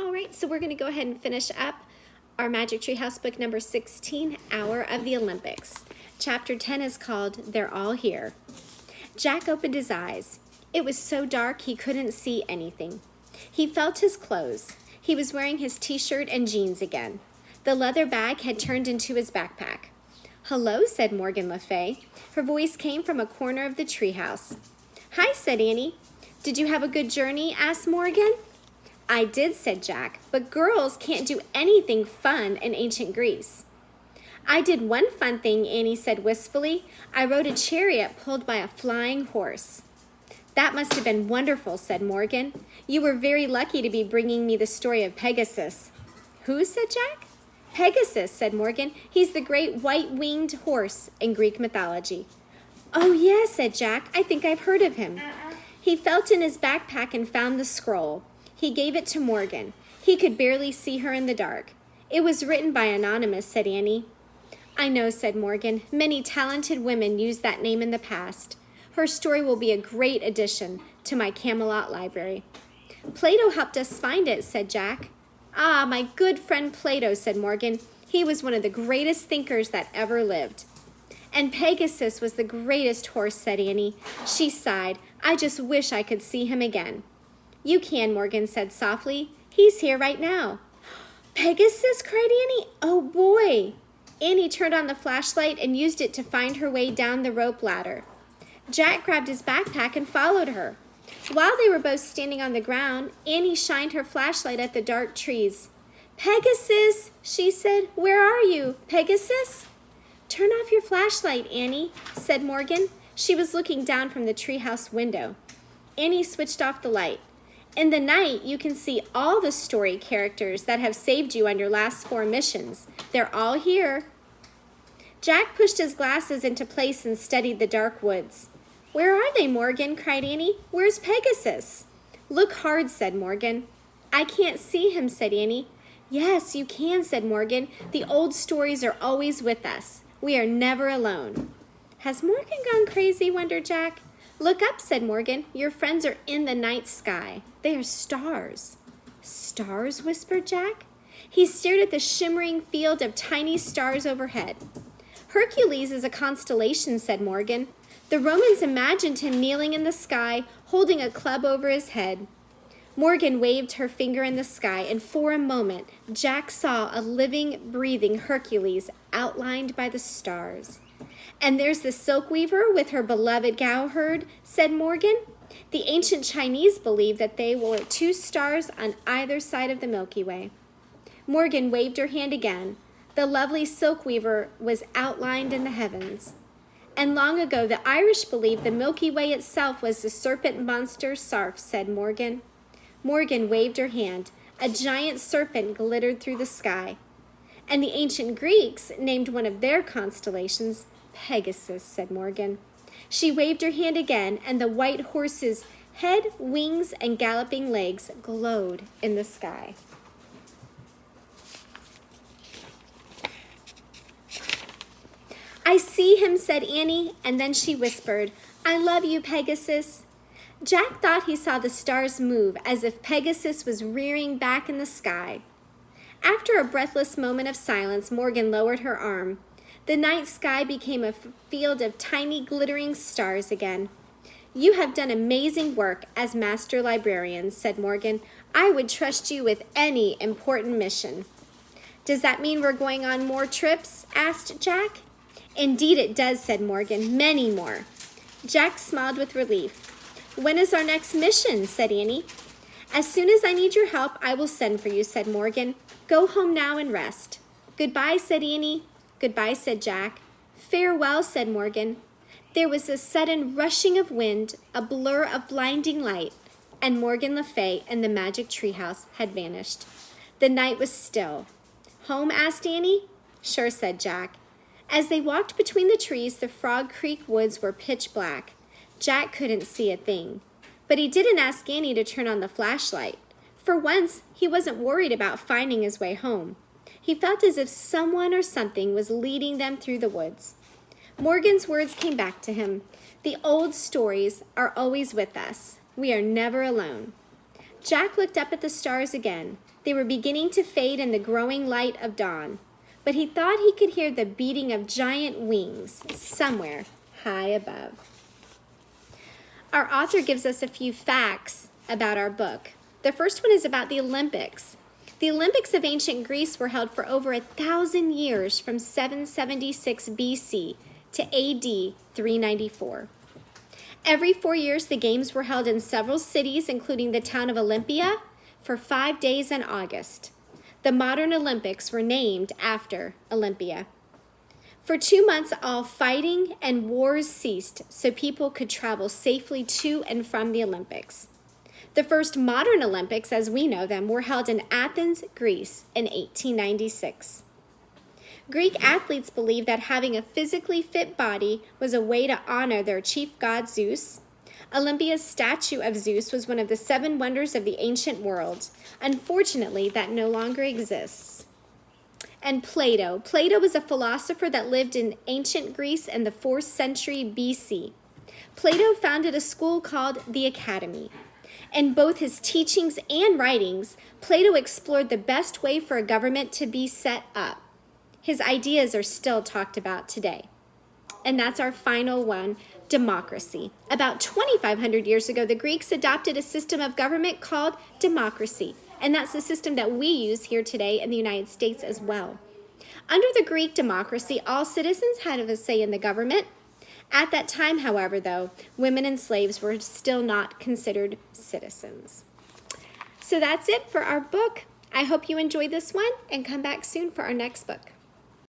All right, so we're going to go ahead and finish up our Magic Tree House book number 16, Hour of the Olympics. Chapter 10 is called They're All Here. Jack opened his eyes. It was so dark he couldn't see anything. He felt his clothes. He was wearing his t-shirt and jeans again. The leather bag had turned into his backpack. "Hello," said Morgan Le Fay. Her voice came from a corner of the treehouse. "Hi," said Annie. "Did you have a good journey?" asked Morgan. "I did," said Jack, "but girls can't do anything fun in ancient Greece." "I did one fun thing," Annie said wistfully. "I rode a chariot pulled by a flying horse." "That must have been wonderful," said Morgan. "You were very lucky to be bringing me the story of Pegasus." "Who?" said Jack. "Pegasus," said Morgan. "He's the great white-winged horse in Greek mythology." "Oh, yes," said Jack. "I think I've heard of him." He felt in his backpack and found the scroll. He gave it to Morgan. He could barely see her in the dark. "It was written by Anonymous," said Annie. "I know," said Morgan. "Many talented women used that name in the past. Her story will be a great addition to my Camelot library." "Plato helped us find it," said Jack. "Ah, my good friend Plato," said Morgan. "He was one of the greatest thinkers that ever lived." "And Pegasus was the greatest horse," said Annie. She sighed. "I just wish I could see him again." "You can," Morgan said softly. "He's here right now." "Pegasus?" cried Annie. "Oh, boy." Annie turned on the flashlight and used it to find her way down the rope ladder. Jack grabbed his backpack and followed her. While they were both standing on the ground, Annie shined her flashlight at the dark trees. "Pegasus," she said. "Where are you, Pegasus?" "Turn off your flashlight, Annie," said Morgan. She was looking down from the treehouse window. Annie switched off the light. "In the night, you can see all the story characters that have saved you on your last 4 missions. They're all here." Jack pushed his glasses into place and studied the dark woods. "Where are they, Morgan?" cried Annie. "Where's Pegasus?" "Look hard," said Morgan. "I can't see him," said Annie. "Yes, you can," said Morgan. "The old stories are always with us. We are never alone." "Has Morgan gone crazy?" wondered Jack. "Look up," said Morgan. "Your friends are in the night sky. They are stars." "Stars?" whispered Jack. He stared at the shimmering field of tiny stars overhead. "Hercules is a constellation," said Morgan. "The Romans imagined him kneeling in the sky, holding a club over his head." Morgan waved her finger in the sky, and for a moment, Jack saw a living, breathing Hercules outlined by the stars. "And there's the silk weaver with her beloved cowherd," said Morgan. "The ancient Chinese believed that they were 2 stars on either side of the Milky Way." Morgan waved her hand again. The lovely silk weaver was outlined in the heavens. "And long ago, the Irish believed the Milky Way itself was the serpent monster Sarf," said Morgan. Morgan waved her hand. A giant serpent glittered through the sky. "And the ancient Greeks named one of their constellations Pegasus," said Morgan. She waved her hand again, and the white horse's head, wings, and galloping legs glowed in the sky. "I see him," said Annie, and then she whispered, "I love you, Pegasus." Jack thought he saw the stars move as if Pegasus was rearing back in the sky. After a breathless moment of silence, Morgan lowered her arm. The night sky became a field of tiny glittering stars again. "You have done amazing work as master librarian," said Morgan. "I would trust you with any important mission." "Does that mean we're going on more trips?" asked Jack. "Indeed it does," said Morgan. "Many more." Jack smiled with relief. "When is our next mission?" said Annie. "As soon as I need your help, I will send for you," said Morgan. "Go home now and rest." "Goodbye," said Annie. "Goodbye," said Jack. "Farewell," said Morgan. There was a sudden rushing of wind, a blur of blinding light, and Morgan Le Fay and the magic treehouse had vanished. The night was still. "Home?" asked Annie. "Sure," said Jack. As they walked between the trees, the Frog Creek woods were pitch black. Jack couldn't see a thing. But he didn't ask Annie to turn on the flashlight. For once, he wasn't worried about finding his way home. He felt as if someone or something was leading them through the woods. Morgan's words came back to him. "The old stories are always with us. We are never alone." Jack looked up at the stars again. They were beginning to fade in the growing light of dawn, but he thought he could hear the beating of giant wings somewhere high above. Our author gives us a few facts about our book. The first one is about the Olympics. The Olympics of ancient Greece were held for over 1,000 years, from 776 BC to AD 394. Every 4 years, the games were held in several cities, including the town of Olympia, for 5 days in August. The modern Olympics were named after Olympia. For 2 months, all fighting and wars ceased so people could travel safely to and from the Olympics. The first modern Olympics, as we know them, were held in Athens, Greece in 1896. Greek athletes believed that having a physically fit body was a way to honor their chief god Zeus. Olympia's statue of Zeus was one of the 7 wonders of the ancient world. Unfortunately, that no longer exists. And Plato. Plato was a philosopher that lived in ancient Greece in the 4th century BC. Plato founded a school called the Academy. In both his teachings and writings, Plato explored the best way for a government to be set up. His ideas are still talked about today. And that's our final one, democracy. About 2,500 years ago, the Greeks adopted a system of government called democracy. And that's the system that we use here today in the United States as well. Under the Greek democracy, all citizens had a say in the government. At that time, however, though, women and slaves were still not considered citizens. So that's it for our book. I hope you enjoyed this one and come back soon for our next book.